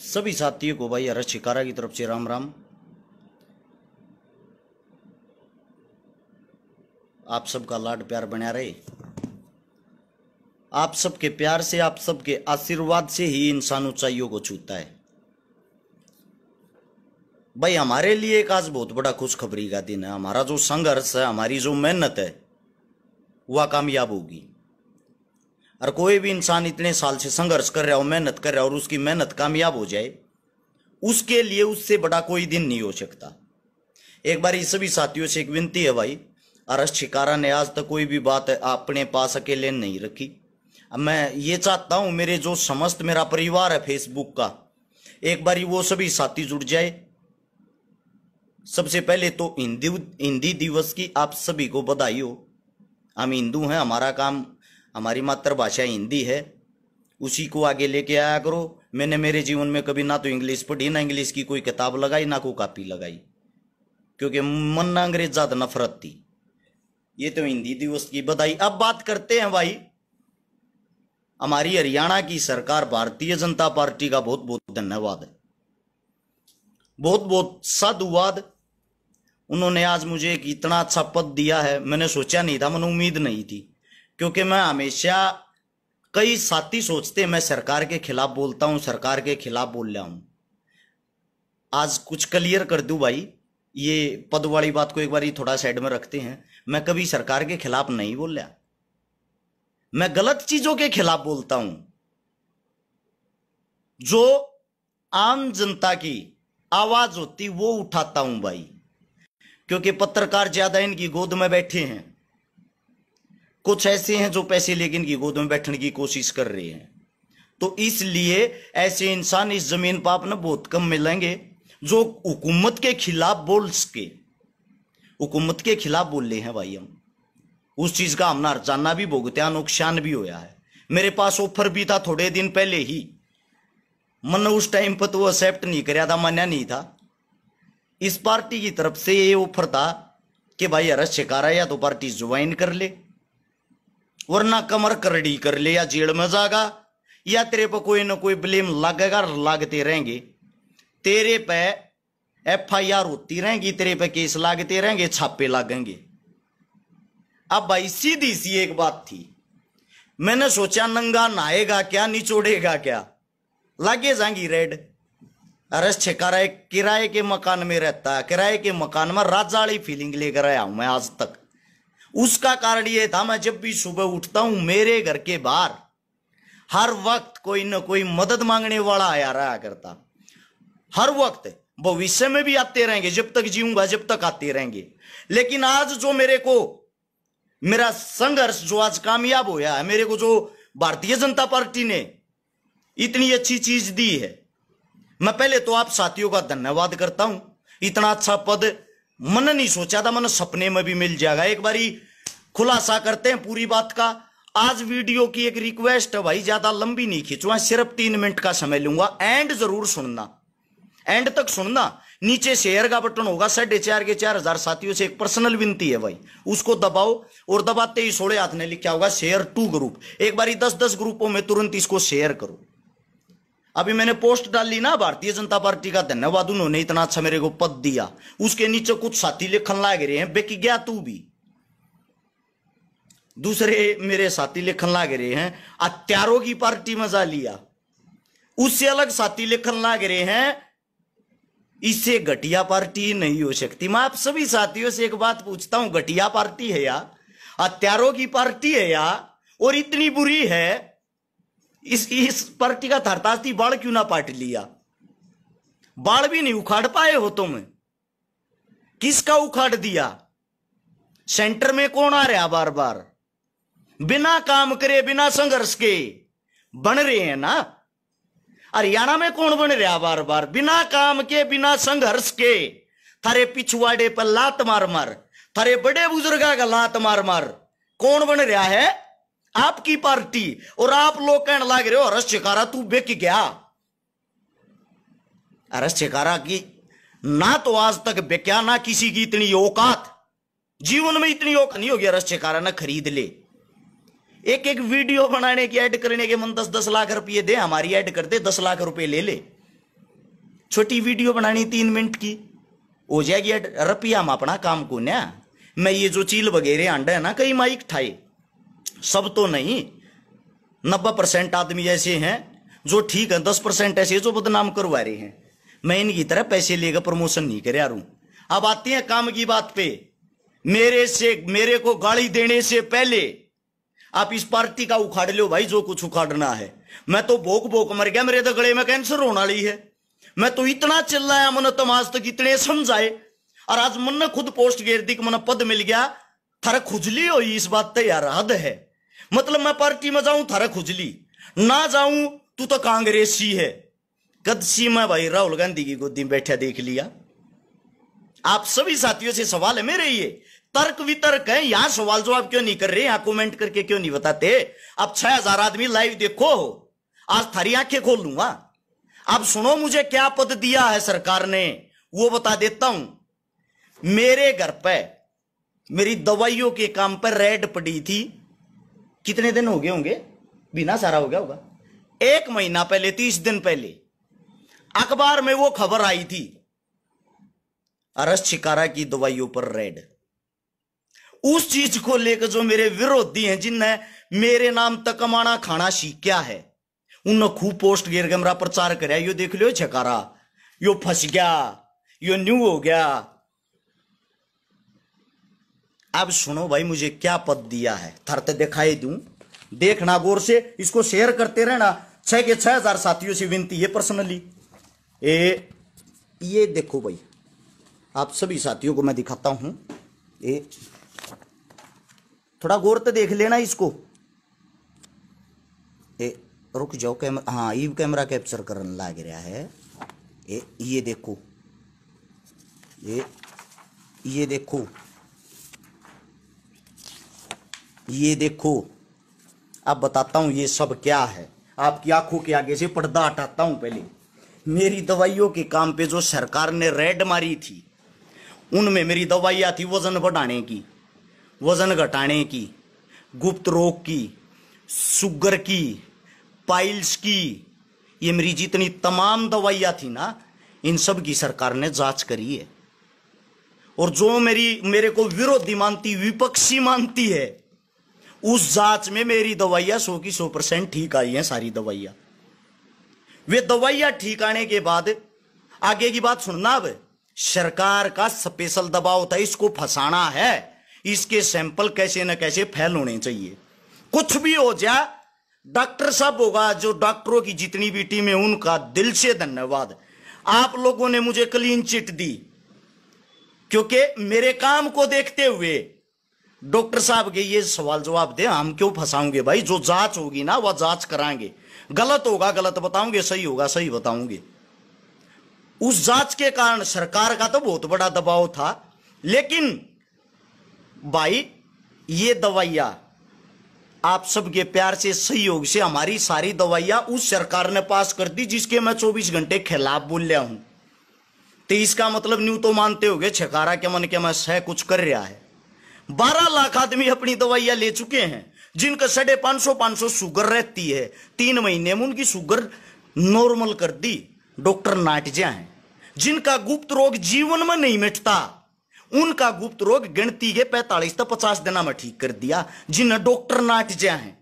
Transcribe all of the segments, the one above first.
सभी साथियों को भाई हर्ष शिकारा की तरफ से राम राम। आप सबका लाड प्यार बना रहे। आप सबके प्यार से, आप सबके आशीर्वाद से ही इंसान ऊंचाइयों को छूता है। भाई हमारे लिए एक आज बहुत बड़ा खुशखबरी का दिन है। हमारा जो संघर्ष है, हमारी जो मेहनत है, वह कामयाब होगी। और कोई भी इंसान इतने साल से संघर्ष कर रहा हो, मेहनत कर रहा हो और उसकी मेहनत कामयाब हो जाए, उसके लिए उससे बड़ा कोई दिन नहीं हो सकता। एक बार सभी साथियों से एक विनती है भाई, हर्ष शिकारा ने आज तक कोई भी बात अपने पास अकेले नहीं रखी। अब मैं ये चाहता हूं मेरे जो समस्त मेरा परिवार है फेसबुक का, एक बार वो सभी साथी जुड़ जाए। सबसे पहले तो हिंदी दिवस की आप सभी को बधाई हो। हम हिंदू हैं, हमारा काम, हमारी मातृभाषा हिंदी है, उसी को आगे लेके आया करो। मैंने मेरे जीवन में कभी ना तो इंग्लिश पढ़ी, ना इंग्लिश की कोई किताब लगाई, ना कोई कॉपी लगाई, क्योंकि मन ना अंग्रेज ज्यादा नफरत थी। ये तो हिंदी दिवस की बधाई। अब बात करते हैं भाई, हमारी हरियाणा की सरकार, भारतीय जनता पार्टी का बहुत बहुत धन्यवाद है, बहुत बहुत साधुवाद। उन्होंने आज मुझे एक इतना अच्छा पद दिया है, मैंने सोचा नहीं था, मैंने उम्मीद नहीं थी। क्योंकि मैं हमेशा, कई साथी सोचते मैं सरकार के खिलाफ बोलता हूं, सरकार के खिलाफ बोल रहा हूं। आज कुछ क्लियर कर दूं भाई, ये पद वाली बात को एक बार थोड़ा साइड में रखते हैं। मैं कभी सरकार के खिलाफ नहीं बोल रहा, मैं गलत चीजों के खिलाफ बोलता हूं, जो आम जनता की आवाज होती वो उठाता हूं भाई। क्योंकि पत्रकार ज्यादा इनकी गोद में बैठे हैं, कुछ ऐसे हैं जो पैसे लेके इनकी गोद में बैठने की कोशिश कर रहे हैं। तो इसलिए ऐसे इंसान इस जमीन पर आपने बहुत कम मिलेंगे जो हुकूमत के खिलाफ बोल सके। हुकूमत के खिलाफ बोल रहे हैं भाई हम, उस चीज का हमने हर्जाना भी भुगत्या, नुकसान भी होया है। मेरे पास ऑफर भी था थोड़े दिन पहले ही, मैंने उस टाइम पर तो एक्सेप्ट नहीं कराया था, मान्या नहीं था। इस पार्टी की तरफ से ये ऑफर था कि भाई हर्ष शिकारा या तो पार्टी ज्वाइन कर ले, वरना कमर करड़ी कर ले, या जेल में जाएगा, या तेरे पर कोई ना कोई ब्लेम लगेगा, लागते रहेंगे तेरे पे, FIR होती रहेंगी, तेरे पे केस लागते रहेंगे, छापे लागेंगे। अब भाई सीधी सी एक बात थी, मैंने सोचा नंगा नहाएगा क्या, निचोड़ेगा क्या, लागे जाएंगी रेड। हर्ष शिकारा किराए के मकान में रहता है, किराए के मकान में राजा वाली फीलिंग लेकर आया हूं मैं आज तक। उसका कारण यह था, मैं जब भी सुबह उठता हूं, मेरे घर के बाहर हर वक्त कोई ना कोई मदद मांगने वाला आया रहा करता, हर वक्त। भविष्य में भी आते रहेंगे, जब तक जीऊंगा जब तक आते रहेंगे। लेकिन आज जो मेरे को, मेरा संघर्ष जो आज कामयाब होया है, मेरे को जो भारतीय जनता पार्टी ने इतनी अच्छी चीज दी है, मैं पहले तो आप साथियों का धन्यवाद करता हूं। इतना अच्छा पद मैंने नहीं सोचा था, मैंने सपने में भी मिल जाएगा। एक बारी खुलासा करते हैं पूरी बात का। आज वीडियो की एक रिक्वेस्ट है भाई, ज्यादा लंबी नहीं खींचूंगा, सिर्फ 3 मिनट का समय लूंगा। एंड जरूर सुनना, एंड तक सुनना। नीचे शेयर का बटन होगा, 4,500 के 4,000 साथियों से एक पर्सनल विनती है भाई, उसको दबाओ, और दबाते ही सोड़े हाथ ने लिखा होगा शेयर टू ग्रुप। एक बारी 10-10 ग्रुपों में तुरंत इसको शेयर करो। अभी मैंने पोस्ट डाली ना, भारतीय जनता पार्टी का धन्यवाद, उन्होंने इतना अच्छा मेरे को पद दिया। उसके नीचे कुछ साथी लिखन लाग रहे हैं, बेकी गया तू भी। दूसरे मेरे साथी लिखन लाग रहे हैं, हत्यारों की पार्टी मजा लिया। उससे अलग साथी लिखन लाग रहे हैं, इससे घटिया पार्टी नहीं हो सकती। मैं आप सभी साथियों से एक बात पूछता हूं, घटिया पार्टी है या हत्यारों की पार्टी है या, और इतनी बुरी है, इस पार्टी का थरतास्ती बाढ़ क्यों ना पाट लिया? बाढ़ भी नहीं उखाड़ पाए हो तुम, किसका उखाड़ दिया? सेंटर में कौन आ रहा बार बार? बिना काम करे, बिना संघर्ष के बन रहे हैं ना। हरियाणा में कौन बन रहा बार बार? बिना काम के, बिना संघर्ष के, थारे पिछवाड़े पर लात मार मार, थारे बड़े बुजुर्गा का लात मार मार, कौन बन रहा है? आपकी पार्टी। और आप लोग कहने लग रहे हो हर्ष शिकारा तू बेक गया। हर्ष शिकारा की ना तो आज तक बेक्या, ना किसी की इतनी औकात, जीवन में इतनी औकात नहीं होगी हर्ष शिकारा ना खरीद ले। एक एक वीडियो बनाने की, ऐड करने के मन 10-10 लाख रुपये दे, हमारी ऐड कर दे, 10 लाख रुपए ले ले। छोटी वीडियो बनानी 3 मिनट की हो जाएगी रुपया में अपना काम को ना। मैं ये जो चील वगैरह अंडा है ना कई माइक ठाए, सब तो नहीं, 90% आदमी ऐसे हैं जो ठीक है, 10% ऐसे जो बदनाम करवा रहे हैं। मैं इनकी तरह पैसे लेकर प्रमोशन नहीं कर रहा हूं। अब आते हैं काम की बात पे। मेरे को गाली देने से पहले आप इस पार्टी का उखाड़ लो भाई, जो कुछ उखाड़ना है। मैं तो भोक भोक मर गया, मेरे तो गले में कैंसर होने वाली है। मैं तो इतना चिल्लाया, मन तुम आज तक इतने समझाए, और आज मन ने खुद पोस्ट घेर दी कि मन पद मिल गया। थारा खुजली हुई इस बात तो यार हद है। मतलब मैं पार्टी में जाऊं थारा खुजली, ना जाऊं तू तो कांग्रेसी है। कद सी मैं भाई राहुल गांधी की गोदी में बैठा देख लिया। आप सभी साथियों से सवाल है मेरे, ये तर्क वितर्क है, यहां सवाल जवाब क्यों नहीं कर रहे, यहां कमेंट करके क्यों नहीं बताते। अब 6000 आदमी लाइव देखो, आज थारी आंखें खोल लूंगा। अब सुनो मुझे क्या पद दिया है सरकार ने, वो बता देता हूं। मेरे घर पे मेरी दवाइयों के काम पर रेड पड़ी थी, कितने दिन हो गए होंगे, बिना सारा हो गया होगा, 1 महीना पहले, 30 दिन पहले अखबार में वो खबर आई थी, अरस शिकारा की दवाइयों पर रेड। उस चीज को लेकर जो मेरे विरोधी हैं, जिनने मेरे नाम तक कमाना खाना सीखा है, उन्होंने खूब पोस्ट घेर के मेरा प्रचार कराया, यो देख लो छकारा, यो फंस गया, यो न्यू हो गया। अब सुनो भाई मुझे क्या पद दिया है, थरते दिखाई दूं, देखना गौर से, इसको शेयर करते रहना। 6 के 6000 साथियों से विनती है पर्सनली। ये देखो भाई, आप सभी साथियों को मैं दिखाता हूं, थोड़ा गौर तो देख लेना इसको। रुक जाओ कैमरा, हाँ ये कैमरा कैप्चर करने लग रहा है। ये देखो, ये देखो, ये देखो। अब बताता हूं ये सब क्या है, आपकी आंखों के आगे से पर्दा हटाता हूं। पहले मेरी दवाइयों के काम पे जो सरकार ने रेड मारी थी, उनमें मेरी दवाइयां थी वजन बढ़ाने की, वजन घटाने की, गुप्त रोग की, शुगर की, पाइल्स की, ये मेरी जितनी तमाम दवाइयां थी ना, इन सब की सरकार ने जांच करी है। और जो मेरे को विरोधी मानती, विपक्षी मानती है, उस जांच में मेरी दवाइयां 100 की 100% ठीक आई हैं, सारी दवाइयां। वे दवाइयां ठीक आने के बाद आगे की बात सुनना। अब सरकार का स्पेशल दबाव था, इसको फंसाना है, इसके सैंपल कैसे न कैसे फेल होने चाहिए। कुछ भी हो जाए, डॉक्टर साहब होगा, जो डॉक्टरों की जितनी भी टीम है, उनका दिल से धन्यवाद। आप लोगों ने मुझे क्लीन चिट दी, क्योंकि मेरे काम को देखते हुए डॉक्टर साहब के ये सवाल जवाब दे, हम क्यों फंसाओगे भाई, जो जांच होगी ना वह जांच कराएंगे, गलत होगा गलत बताऊंगे, सही होगा सही बताऊंगे। उस जांच के कारण सरकार का तो बहुत बड़ा दबाव था, लेकिन भाई ये दवाइयां आप सबके प्यार से, सहयोग से हमारी सारी दवाइयां उस सरकार ने पास कर दी, जिसके मैं 24 घंटे खिलाफ बोल रहा हूं। तो इसका मतलब न्यू तो मानते होगे छकारा के मन के मैं सह कुछ कर रहा है। 12 लाख आदमी अपनी दवाइयां ले चुके हैं, जिनका 550 शुगर रहती है, 3 महीने में उनकी शुगर नॉर्मल कर दी, डॉक्टर नाटजा हैं। जिनका गुप्त रोग जीवन में नहीं मिटता, उनका गुप्त रोग गिनती के 45 से 50 दिनों में ठीक कर दिया, जिन्हें डॉक्टर नाटजा हैं।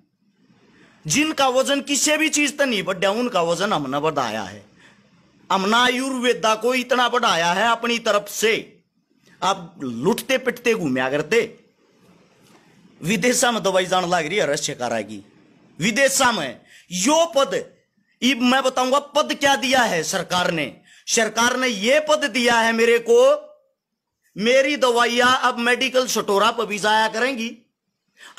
जिनका वजन किसी भी चीज से नहीं बढ़ा, उनका वजन हमने बढ़ाया है। हमने आयुर्वेदा को इतना बढ़ाया है अपनी तरफ से, आप लुटते पिटते घूमया करते। विदेशा में दवाई जान लग रही है रस शिकारा की, विदेशा में यो पद, अब मैं बताऊंगा पद क्या दिया है सरकार ने। सरकार ने ये पद दिया है मेरे को, मेरी दवाइयां अब मेडिकल स्टोरा पर भी जाया करेंगी,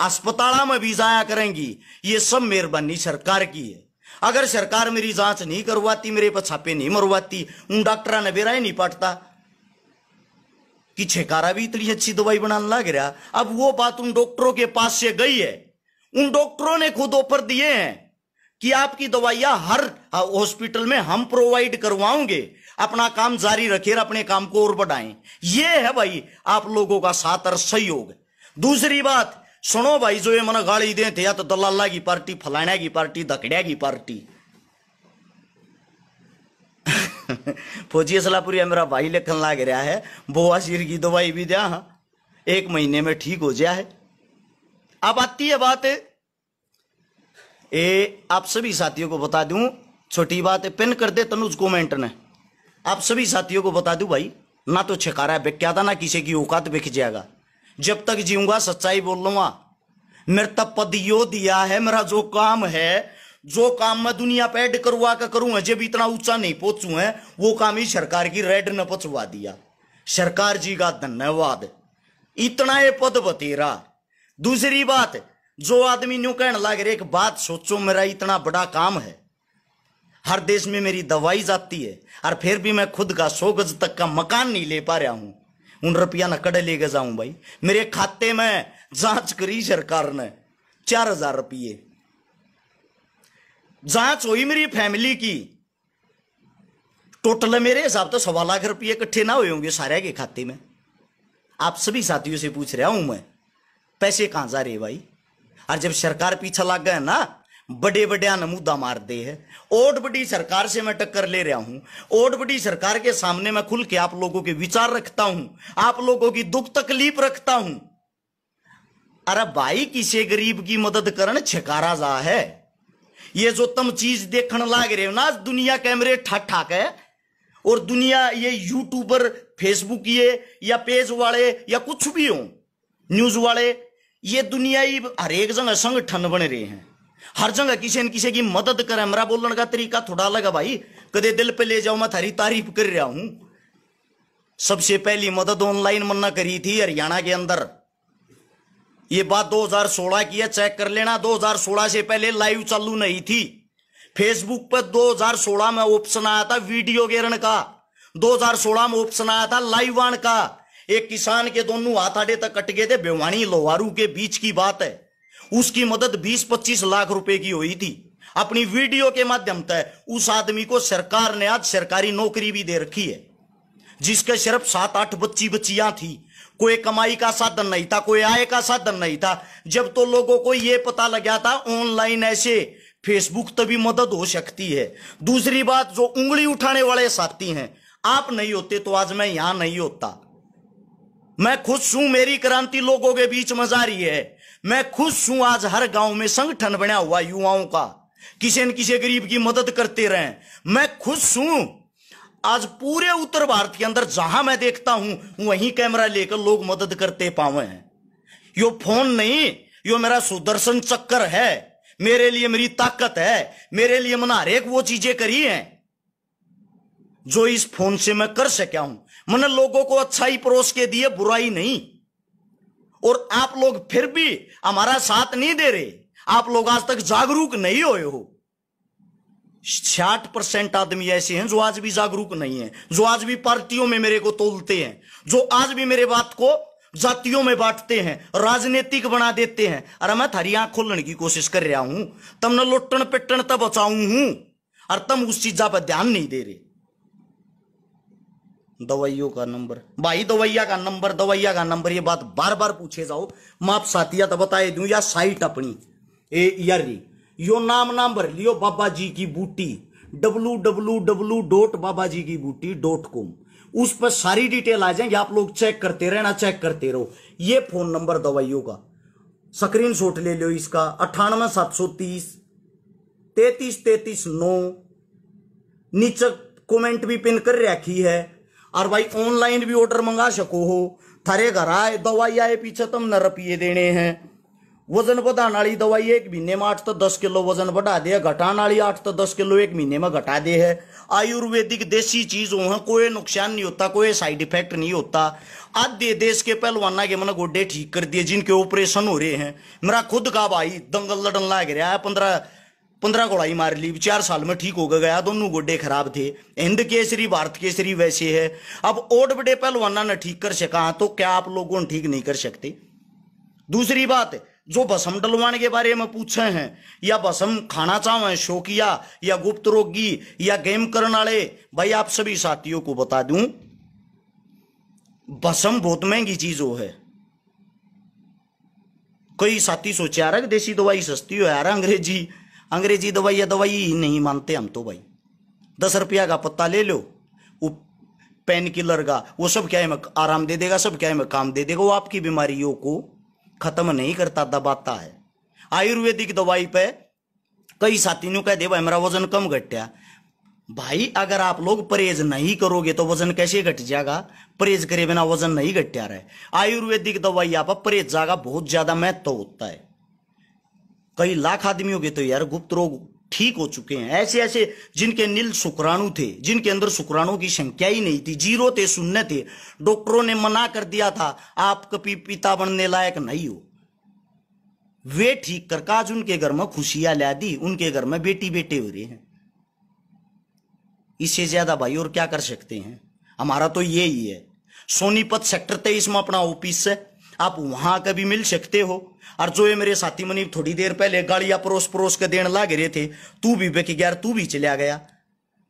अस्पताल में भी जाया करेंगी। ये सब मेहरबानी सरकार की है। अगर सरकार मेरी जांच नहीं करवाती, मेरे पर छापे नहीं मरवाती, उन डॉक्टर ने बेरा ही नहीं पाटता कि छकारा भी इतनी अच्छी दवाई बनाने लग रहा। अब वो बात उन डॉक्टरों के पास से गई है, उन डॉक्टरों ने खुद ऑफर दिए हैं कि आपकी दवाइयां हर हॉस्पिटल में हम प्रोवाइड करवाएंगे, अपना काम जारी रखिए, अपने काम को और बढ़ाएं। ये है भाई आप लोगों का साथ और सहयोग। दूसरी बात सुनो भाई, जो ये मन गाली दे थे, या तो दलाला की पार्टी, फलाना की पार्टी, धकड़िया की पार्टी फौजी असलापुरी मेरा भाई लिखन लाग रहा है, बोआ सिर की दवाई भी दिया, 1 महीने में ठीक हो जाए। अब आती है बात, आप सभी साथियों को बता दूं, छोटी बात है, पिन कर दे तनुज कमेंट ने। आप सभी साथियों को बता दूं भाई, ना तो छकारा बिक क्या था, ना किसी की औकात बिक जाएगा। जब तक जीऊंगा सच्चाई बोल लूंगा। मेरे तब पद यो दिया है, मेरा जो काम है, जो काम मैं दुनिया पे ऐड करवा कर करूंगा, जब इतना ऊंचा नहीं पहुंचू है, वो काम ही सरकार की रेड ने पहुंचवा दिया। सरकार जी का धन्यवाद, इतना ये पद बतेरा। दूसरी बात, जो आदमी न्यू कहने लग रहे, एक बात सोचो, मेरा इतना बड़ा काम है, हर देश में मेरी दवाई जाती है, और फिर भी मैं खुद का 100 गज तक का मकान नहीं ले पा रहा हूं। उन रुपया न कड़े लेके जाऊं भाई। मेरे खाते में जांच करी सरकार ने 4000 रुपये, जांच हुई मेरी फैमिली की, टोटल मेरे हिसाब तो 1.25 लाख रुपये इकट्ठे ना हुए होंगे सारे के खाते में। आप सभी साथियों से पूछ रहा हूं मैं, पैसे कहां जा रहे भाई? और जब सरकार पीछे लग गए ना, बड़े बड़े नमूदा मार दे है। ओट बड़ी सरकार से मैं टक्कर ले रहा हूं, ओट बड़ी सरकार के सामने मैं खुल के आप लोगों के विचार रखता हूं, आप लोगों की दुख तकलीफ रखता हूं। अरे भाई, किसी गरीब की मदद करने छकारा जा है। ये जो तुम चीज देखने लाग रहे हो ना, दुनिया कैमरे ठाक ठाक है, और दुनिया ये यूट्यूबर, फेसबुक ये या पेज वाले या कुछ भी हो, न्यूज वाले, ये दुनिया ही हर एक जगह संगठन बन रहे हैं, हर जगह किसी न किसी की मदद करे। मेरा बोलने का तरीका थोड़ा अलग है भाई, कदे दिल पे ले जाओ, मैं थारी तारीफ कर रहा हूं। सबसे पहली मदद ऑनलाइन मन्ना करी थी हरियाणा के अंदर, ये बात 2016 की है, चेक कर लेना। 2016 से पहले लाइव चालू नहीं थी फेसबुक पर। 2016 में ऑप्शन आया था वीडियो गेरन का, 2016 में ऑप्शन आया था लाइव आन का। एक किसान के दोनों हाथ आड़े तक कट गए थे, भिवानी लोहारू के बीच की बात है। उसकी मदद 20-25 लाख रुपए की हुई थी अपनी वीडियो के माध्यम से। उस आदमी को सरकार ने आज सरकारी नौकरी भी दे रखी है, जिसके सिर्फ 7-8 बच्चियां थी। कोई कमाई का साधन नहीं था, कोई आय का साधन नहीं था। जब तो लोगों को यह पता लगा था ऑनलाइन ऐसे फेसबुक तभी मदद हो सकती है। दूसरी बात, जो उंगली उठाने वाले साथी हैं, आप नहीं होते तो आज मैं यहां नहीं होता। मैं खुश हूं, मेरी क्रांति लोगों के बीच में जारी है। मैं खुश हूं, आज हर गांव में संगठन बना हुआ युवाओं का, किसी न किसी गरीब की मदद करते रहे। मैं खुश हूं, आज पूरे उत्तर भारत के अंदर जहां मैं देखता हूं, वहीं कैमरा लेकर लोग मदद करते पावे हैं। यो फोन नहीं, यो मेरा सुदर्शन चक्कर है, मेरे लिए मेरी ताकत है। मेरे लिए मैंने हर एक वो चीजें करी हैं जो इस फोन से मैं कर सका हूं। मैंने लोगों को अच्छाई परोस के दिए, बुराई नहीं। और आप लोग फिर भी हमारा साथ नहीं दे रहे, आप लोग आज तक जागरूक नहीं हुए हो। 60% आदमी ऐसे हैं जो आज भी जागरूक नहीं है, जो आज भी पार्टियों में मेरे को तोलते हैं, जो आज भी मेरे बात को जातियों में बांटते हैं, राजनीतिक बना देते हैं। अरे मैं थारी आंख खोलने की कोशिश कर रहा हूं, तुमने लुट्टन पिट्टन तब बचाऊं हूं, और तुम उस चीजा पर ध्यान नहीं दे रहे। दवाइयों का नंबर भाई, दवाइया का नंबर, दवाइया का नंबर, ये बात बार बार पूछे जाओ। मैं आप साथिया तो बताए दूं, या साइट अपनी यार यो नाम भर लियो, बाबा जी की बूटी, www.babajikibooty.com। उस पर सारी डिटेल आ जाएंगे, आप लोग चेक करते रहना, चेक करते रहो। ये फोन नंबर दवाइयों का स्क्रीनशॉट ले लो इसका, 98 730 33 33 9। नीचे कमेंट भी पिन कर रखी है। और भाई ऑनलाइन भी ऑर्डर मंगा सको हो, थारे घर आए दवाई आए, पीछे तुमने रुपये देने हैं। वजन बढ़ाने वाली दवाई 1 महीने में 8 से 10 किलो वजन बढ़ा दे, घटाने वाली 8 से 10 किलो 1 महीने में घटा दे है। आयुर्वेदिक देसी चीज हो, कोई नुकसान नहीं होता, कोई साइड इफेक्ट नहीं होता। आधे देश के पहलवाना के मैंने गोड्डे ठीक कर दिए, जिनके ऑपरेशन हो रहे हैं। मेरा खुद का भाई दंगल लड़न लग रहा है, 15 गोड़ाई मार ली, 4 साल में ठीक हो गया। दोनों गोड्डे खराब थे। हिंद केसरी भारत केसरी वैसे है। अब और बड़े पहलवाना ने ठीक कर सका, तो क्या आप लोगों ने ठीक नहीं कर सकते? दूसरी बात, जो भस्म डलवाने के बारे में पूछे हैं, या भस्म खाना चाहे शौकिया या गुप्त रोगी या गेम करने वाले, भाई आप सभी साथियों को बता दूं, भस्म बहुत महंगी चीज हो है। कई साथी सोचे यार देसी दवाई सस्ती हो यार, अंग्रेजी दवाई या दवाई ही नहीं मानते हम तो भाई। 10 रुपया का पत्ता ले लो, पेन किलर का, वो सब क्या है आराम दे देगा, सब क्या है काम दे देगा, वो आपकी बीमारियों को खत्म नहीं करता, दबाता है। आयुर्वेदिक दवाई पे कई साथियों कह दे भाई मेरा वजन कम घटा। भाई अगर आप लोग परहेज नहीं करोगे तो वजन कैसे घट जाएगा? परहेज करे बिना वजन नहीं घटा रहे। आयुर्वेदिक दवाई आप परहेज जाएगा बहुत ज्यादा महत्व होता है। कई लाख आदमियों के तो यार गुप्त रोग ठीक हो चुके हैं, ऐसे ऐसे जिनके नील शुक्राणु थे, जिनके अंदर शुक्राणु की संख्या ही नहीं थी, जीरो थे, शून्य थे, डॉक्टरों ने मना कर दिया था आप कभी पिता बनने लायक नहीं हो, वे ठीक कर आज उनके घर में खुशियां ला दी, उनके घर में बेटी बेटे हो रहे हैं। इससे ज्यादा भाई और क्या कर सकते हैं? हमारा तो यही है। सोनीपत सेक्टर 23 में अपना ऑफिस है, आप वहां कभी मिल सकते हो। और जो ये मेरे साथी मनी थोड़ी देर पहले गाड़ियां परोस परोस के देने लाग रहे थे, तू भी बेक गया, तू भी चला गया।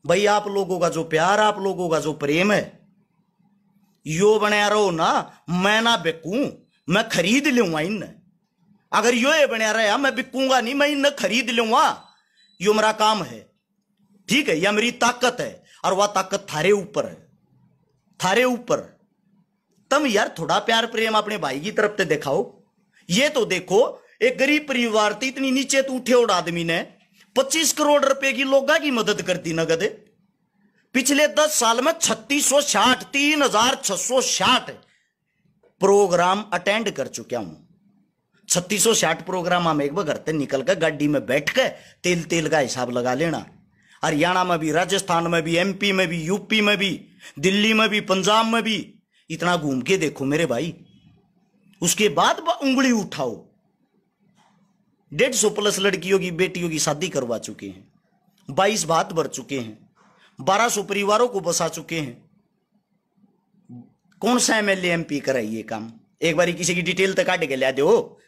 भाई आप लोगों का जो प्यार, आप लोगों का जो प्रेम है, यो बनाया रहो ना, मैं ना बिकूं, मैं खरीद लूंगा इन। अगर यो ये बनाया रहा मैं बिकूंगा नहीं, मैं इन खरीद लूंगा। यो मेरा काम है, ठीक है, यह मेरी ताकत है, और वह ताकत थारे ऊपर है, थारे ऊपर। तुम यार थोड़ा प्यार प्रेम अपने भाई की तरफ से दिखाओ। ये तो देखो एक गरीब परिवार थी, इतनी नीचे तो उठे और आदमी ने 25 करोड़ रुपए की लोगों की मदद करती नगद। पिछले 10 साल में 3660 प्रोग्राम अटेंड कर चुका हूं। 3660 प्रोग्राम हम एक बार घर से निकल कर गाड़ी में बैठ के तेल तेल का हिसाब लगा लेना। हरियाणा में भी, राजस्थान में भी, एमपी में भी, यूपी में भी, दिल्ली में भी, पंजाब में भी, इतना घूम के देखो मेरे भाई। उसके बाद उंगली उठाओ। 150 प्लस लड़कियों की बेटियों की शादी करवा चुके हैं, 22 भात भर चुके हैं, 1200 परिवारों को बसा चुके हैं। कौन सा एमएलए एमपी कराई ये काम? एक बार किसी की डिटेल तक काट के ला दो।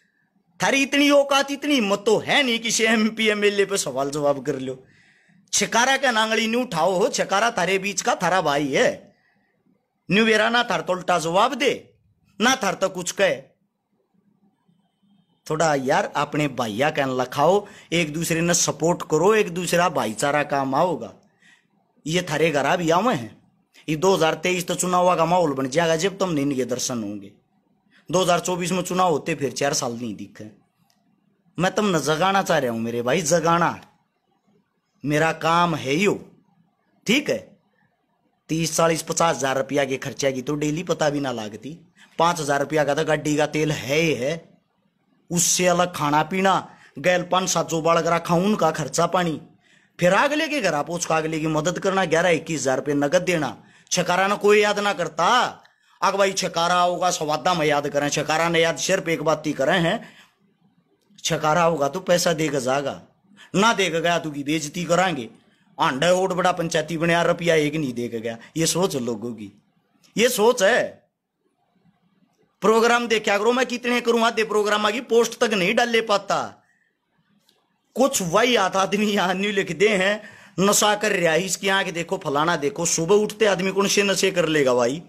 थारी इतनी औकात, इतनी हिम्मत तो है नहीं किसी एमपी एमएलए पे सवाल जवाब कर लो। छकारा का नांगली न्यू उठाओ हो, छकारा थारे बीच का थारा भाई है। न्यू वेरा ना थार तो उल्टा जवाब दे, ना थार तो कुछ कहे। थोड़ा यार अपने भाइया कहने लखाओ, एक दूसरे ने सपोर्ट करो, एक दूसरा भाईचारा काम आओगा। ये थारे घर भी आवे हैं। ये 2023 तो चुनाव का माहौल बन जाएगा जब तुम इनके दर्शन होंगे। 2024 में चुनाव होते फिर 4 साल नहीं दिखे। मैं तुमने जगाना चाह रहा हूं मेरे भाई, जगाना मेरा काम है यो, ठीक है। 30, 40, 50 हजार रुपया के खर्चा की तो डेली पता भी ना लागती। 5,000 रुपया का तो गाड़ी का तेल है ही है, उससे अलग खाना पीना, गैल 5-7 जो बालक रखा उनका खर्चा पानी, फिर अगले के घर आप उसका अगले की मदद करना, 11-21 हजार रुपये नगद देना। छकारा ना कोई याद ना करता, अग भाई छकारा होगा सवादा में याद करें, छकारा ने याद सिर्फ एक बात ही करें हैं, छकारा होगा तो पैसा देगा जागा, ना देगा गया तो की बेइज्जती कराएंगे। आंडा ओट बड़ा पंचायती बने रुपया एक नहीं देगा गया। ये सोच लोगों की, ये सोच है। प्रोग्राम देखा करो, मैं कितने करूं आधे प्रोग्राम की पोस्ट तक नहीं डाले पाता। कुछ वही आता आदमी यहां नहीं लिख दे हैं नशा कर रहा है, इसकी आंख देखो, फलाना देखो। सुबह उठते आदमी कौन से नशे कर लेगा भाई?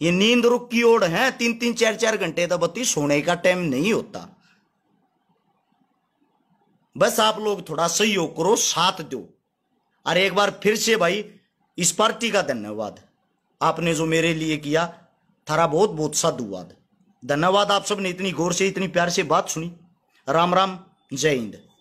ये नींद रुक की ओर है, 3-3, 4-4 घंटे तो बत्ती सोने का टाइम नहीं होता। बस आप लोग थोड़ा सहयोग करो, साथ दो। और एक बार फिर से भाई इस पार्टी का धन्यवाद, आपने जो मेरे लिए किया, थारा बहुत बहुत साधुवाद, धन्यवाद। आप सब ने इतनी गौर से, इतनी प्यार से बात सुनी। राम राम, जय हिंद।